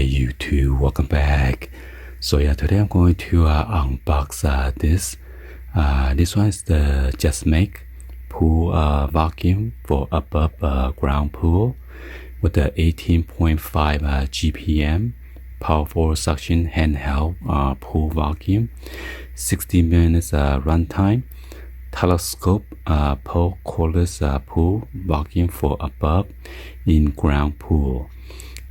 Hey YouTube, welcome back. So yeah, today I'm going to unbox this. This one is the JESIMAIK pool vacuum for above ground pool with the 18.5 GPM powerful suction handheld pool vacuum, 60 minutes runtime, telescope pole cordless pool vacuum for above in ground pool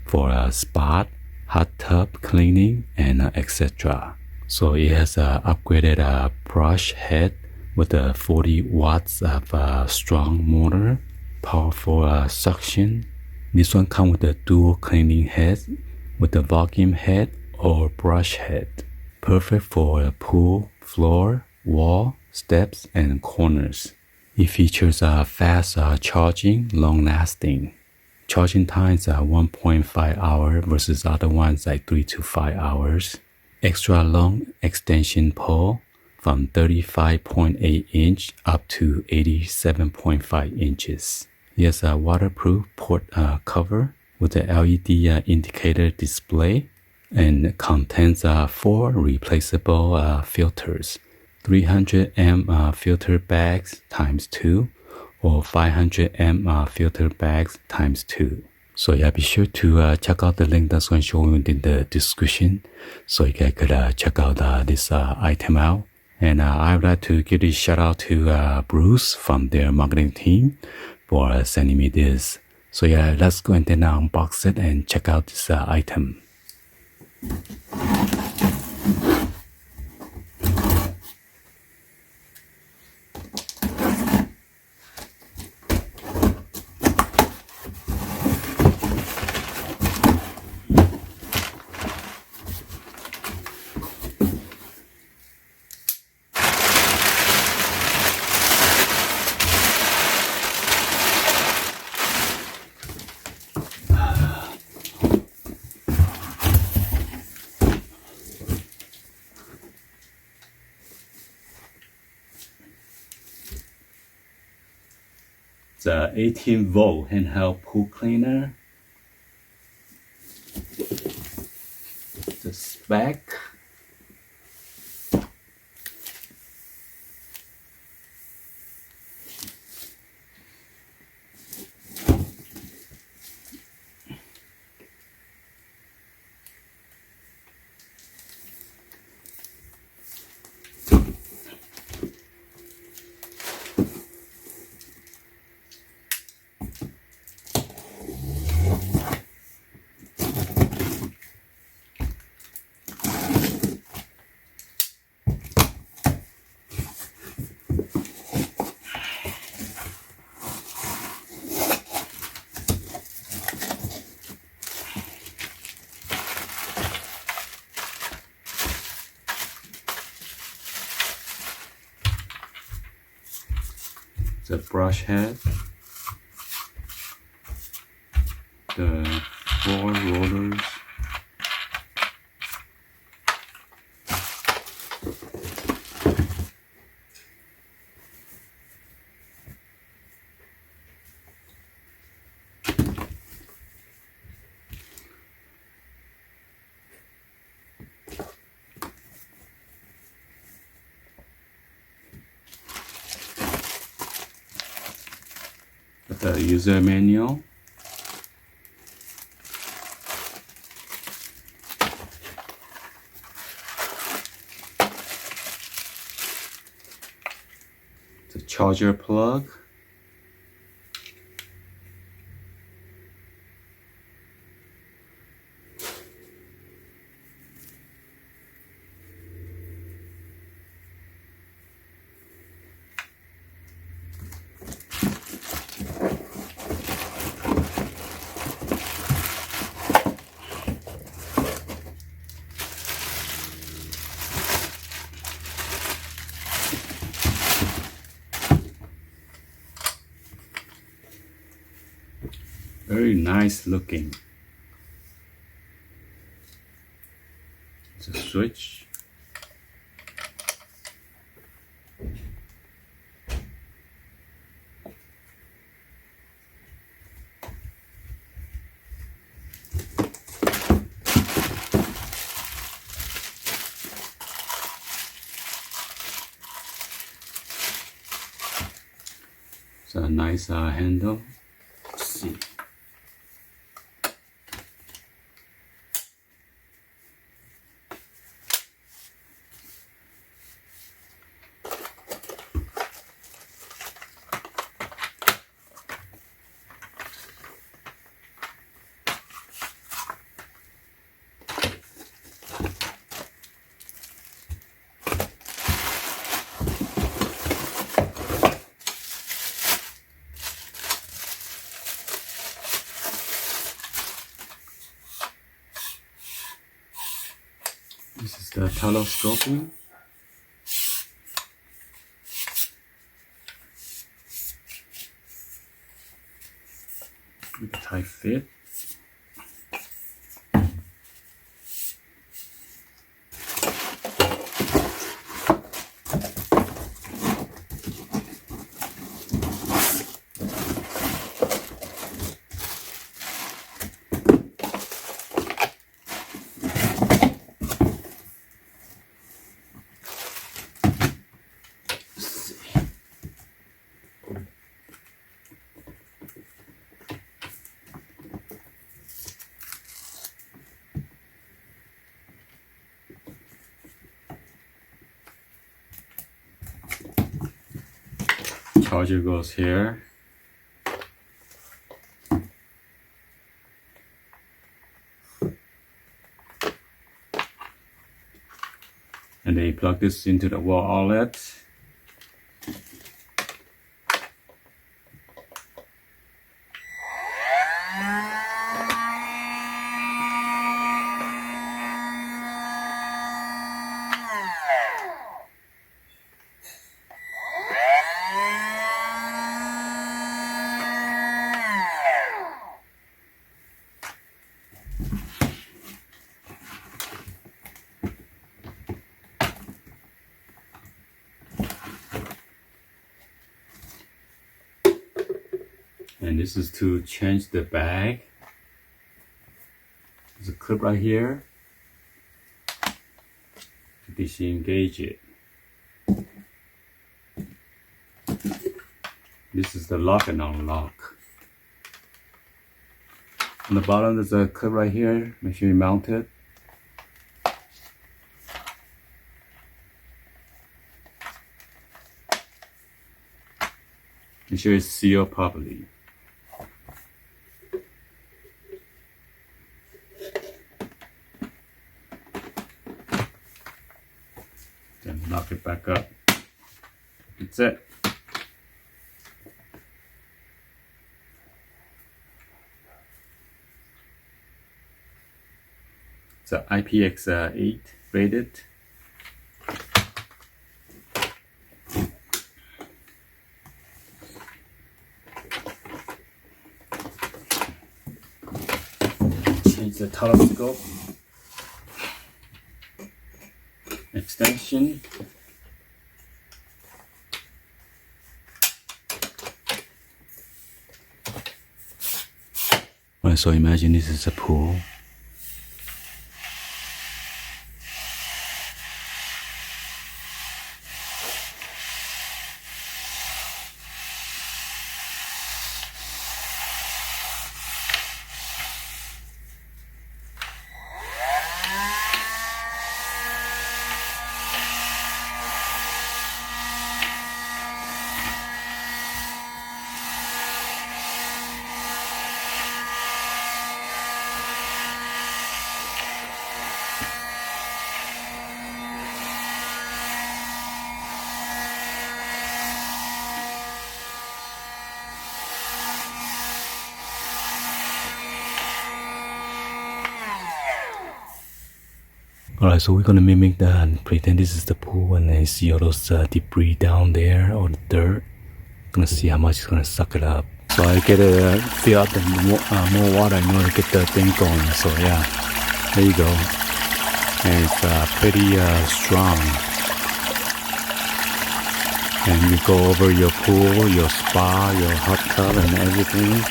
for a spot, hot tub cleaning, and etc. So it has a upgraded brush head with a 40 watts of strong motor, powerful suction. This one comes with a dual cleaning head with a vacuum head or brush head. Perfect for a pool, floor, wall, steps, and corners. It features fast charging, long lasting. Charging times are 1.5 hours versus other ones like 3 to 5 hours. Extra long extension pole from 35.8 inch up to 87.5 inches. Yes, a waterproof port cover with a LED indicator display and contains 4 replaceable filters. 300 ml filter bags times 2 or 500 ml filter bags times 2. So yeah, be sure to check out the link that's going to show you in the description so you guys could check out this item out. And I would like to give a shout out to Bruce from their marketing team for sending me this. So yeah, let's go and then unbox it and check out this item. The 18-volt handheld pool cleaner. The spec. The brush head, the 4 rollers, the user manual, the charger plug, very nice looking. The switch, It's a nice handle. Let's see. This is the telescoping. With a tight fit. Charger goes here. And then you plug this into the wall outlet. And this is to change the bag. There's a clip right here to disengage it. This is the lock and unlock. On the bottom there's a clip right here. Make sure you mount it. Make sure it's sealed properly. Then lock it back up. That's it. It's a IPX8 rated. Change the telescope extension. Alright, so imagine this is a pool. Alright, so we're gonna mimic that and pretend this is the pool, and then see all those debris down there, or the dirt. Gonna see how much it's gonna suck it up. So I get it, fill up the more water in order to get the thing going. So yeah, there you go. And it's pretty strong. And you go over your pool, your spa, your hot tub, and everything.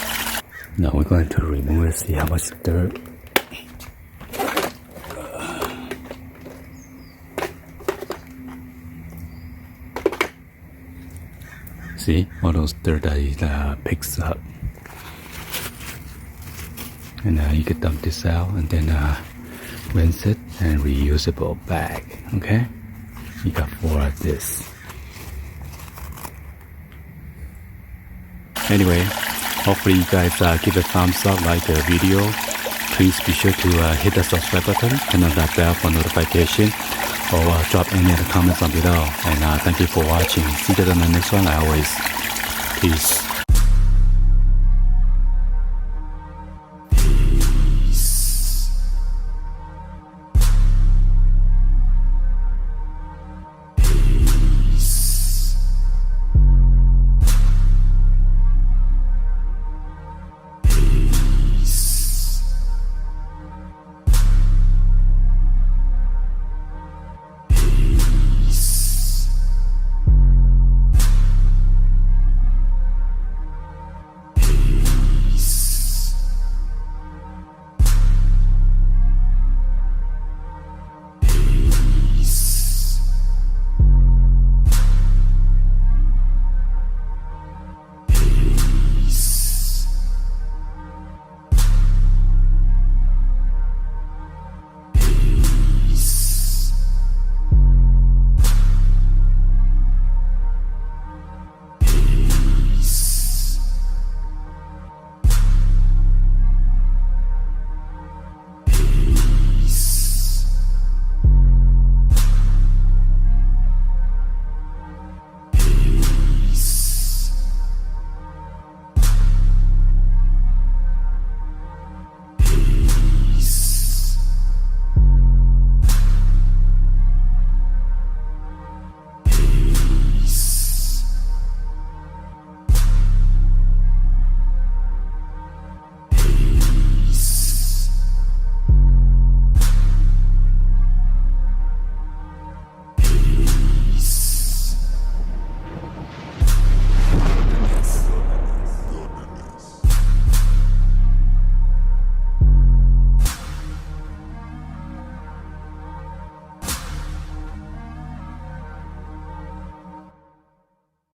Now we're going to remove it, see how much dirt. See, all those dirt that it picks up. And you can dump this out and then rinse it and reusable bag. Okay, you got 4 of this. Anyway, hopefully you guys give a thumbs up, like the video. Please be sure to hit the subscribe button, turn on that bell for notification, or drop any other comments on below. And thank you for watching. See you on the next one. Peace.